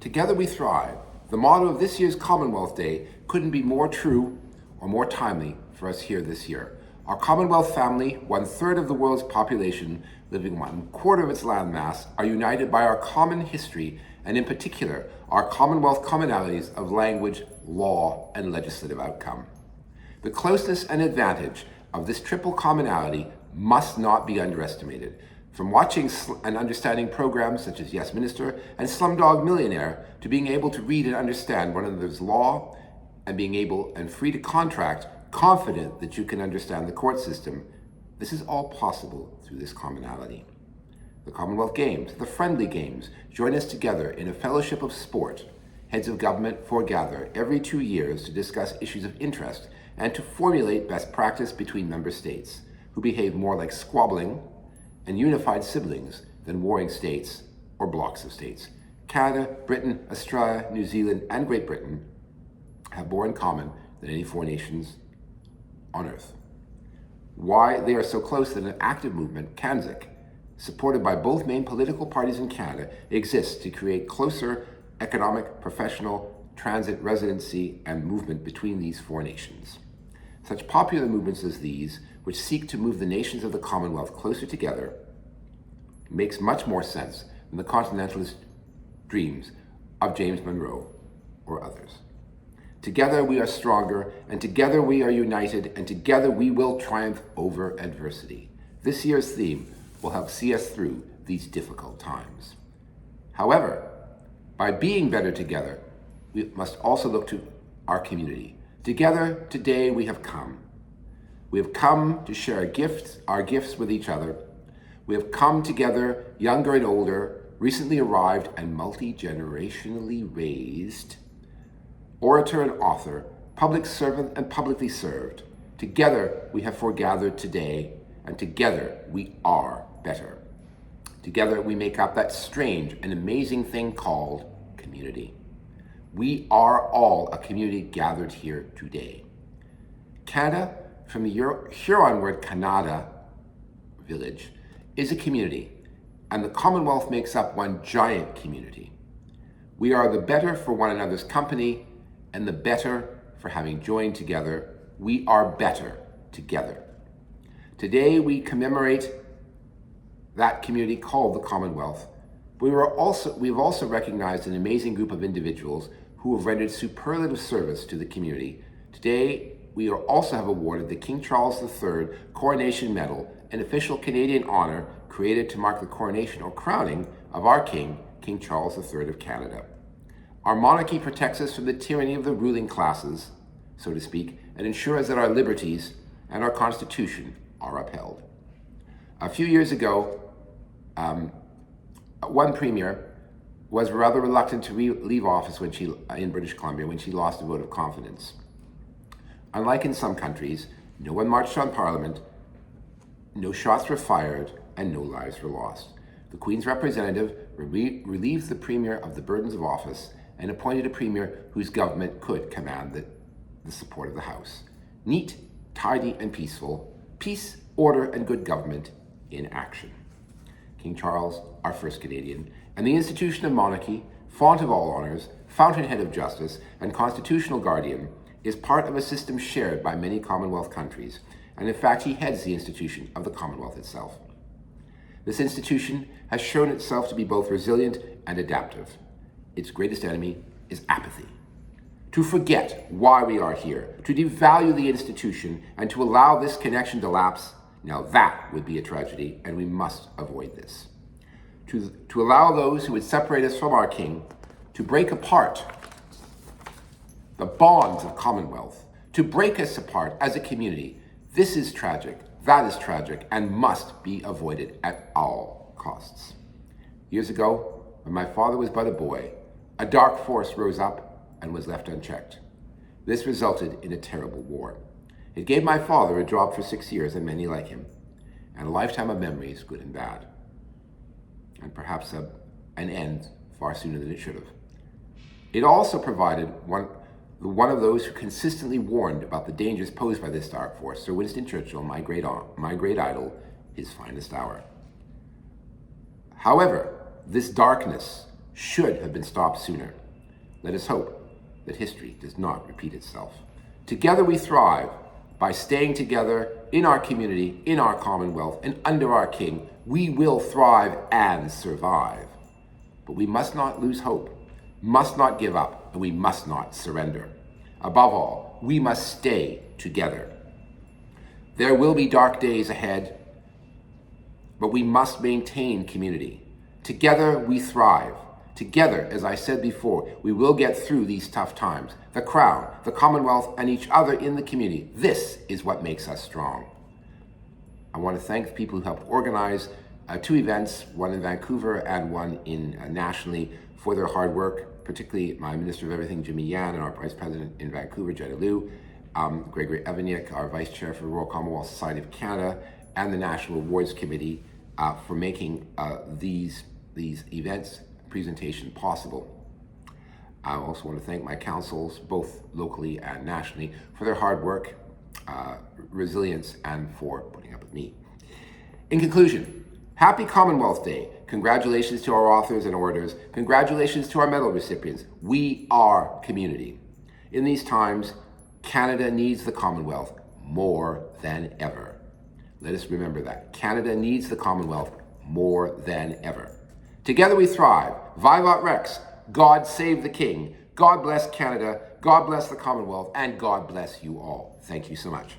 Together we thrive. The motto of this year's Commonwealth Day couldn't be more true or more timely for us here this year. Our Commonwealth family, 1/3 of the world's population, living 1/4 of its landmass, are united by our common history and in particular, our Commonwealth commonalities of language, law, and legislative outcome. The closeness and advantage of this triple commonality must not be underestimated. From watching and understanding programs such as Yes Minister and Slumdog Millionaire to being able to read and understand one another's law and being able and free to contract, confident that you can understand the court system, this is all possible through this commonality. The Commonwealth Games, the friendly games, join us together in a fellowship of sport. Heads of government foregather every 2 years to discuss issues of interest and to formulate best practice between member states, who behave more like squabbling and unified siblings than warring states or blocks of states. Canada, Britain, Australia, New Zealand, and Great Britain have more in common than any 4 nations on earth. Why they are so close that an active movement, CANZIC, supported by both main political parties in Canada, exists to create closer economic, professional, transit, residency, and movement between these 4 nations. Such popular movements as these, which seek to move the nations of the Commonwealth closer together, makes much more sense than the continentalist dreams of James Monroe or others. Together we are stronger, and together we are united, and together we will triumph over adversity. This year's theme will help see us through these difficult times. However, by being better together, we must also look to our community. Together, today we have come. We have come to share our gifts with each other. We have come together, younger and older, recently arrived and multi-generationally raised, orator and author, public servant and publicly served. Together we have foregathered today, and together we are better. Together we make up that strange and amazing thing called community. We are all a community gathered here today. Canada, from the Huron word Canada, village, is a community, and the Commonwealth makes up one giant community. We are the better for one another's company, and the better for having joined together. We are better together. Today we commemorate that community called the Commonwealth. We've also recognized an amazing group of individuals who have rendered superlative service to the community. Today, we also have awarded the King Charles III Coronation Medal, an official Canadian honor created to mark the coronation or crowning of our King, King Charles III of Canada. Our monarchy protects us from the tyranny of the ruling classes, so to speak, and ensures that our liberties and our Constitution are upheld. A few years ago, one premier was rather reluctant to leave office in British Columbia when she lost a vote of confidence. Unlike in some countries, no one marched on Parliament, no shots were fired, and no lives were lost. The Queen's representative relieved the premier of the burdens of office and appointed a premier whose government could command the support of the House. Neat, tidy, and peaceful. Peace, order, and good government in action. King Charles, our first Canadian, and the institution of monarchy, font of all honors, fountainhead of justice, and constitutional guardian, is part of a system shared by many Commonwealth countries, and in fact he heads the institution of the Commonwealth itself. This institution has shown itself to be both resilient and adaptive. Its greatest enemy is apathy. To forget why we are here, to devalue the institution, and to allow this connection to lapse, now that would be a tragedy, and we must avoid this. To allow those who would separate us from our King to break apart the bonds of Commonwealth, to break us apart as a community, this is tragic, that is tragic, and must be avoided at all costs. Years ago, when my father was but a boy, a dark force rose up and was left unchecked. This resulted in a terrible war. It gave my father a job for 6 years and many like him, and a lifetime of memories, good and bad, and perhaps an end far sooner than it should have. It also provided one of those who consistently warned about the dangers posed by this dark force, Sir Winston Churchill, my great idol, his finest hour. However, this darkness should have been stopped sooner. Let us hope that history does not repeat itself. Together we thrive by staying together in our community, in our Commonwealth, and under our King. We will thrive and survive. But we must not lose hope, must not give up, and we must not surrender. Above all, we must stay together. There will be dark days ahead, but we must maintain community. Together we thrive. Together, as I said before, we will get through these tough times. The Crown, the Commonwealth, and each other in the community. This is what makes us strong. I want to thank the people who helped organize 2 events, one in Vancouver and one in nationally, for their hard work, particularly my Minister of Everything, Jimmy Yan, and our Vice President in Vancouver, Jetta Liu, Gregory Evaniuk, our Vice Chair for the Royal Commonwealth Society of Canada, and the National Awards Committee for making these events presentation possible. I also want to thank my councils, both locally and nationally, for their hard work, resilience, and for putting up with me. In conclusion, happy Commonwealth Day. Congratulations to our authors and orators. Congratulations to our medal recipients. We are community. In these times, Canada needs the Commonwealth more than ever. Let us remember that. Canada needs the Commonwealth more than ever. Together we thrive. Vivat REX. God save the King. God bless Canada. God bless the Commonwealth. And God bless you all. Thank you so much.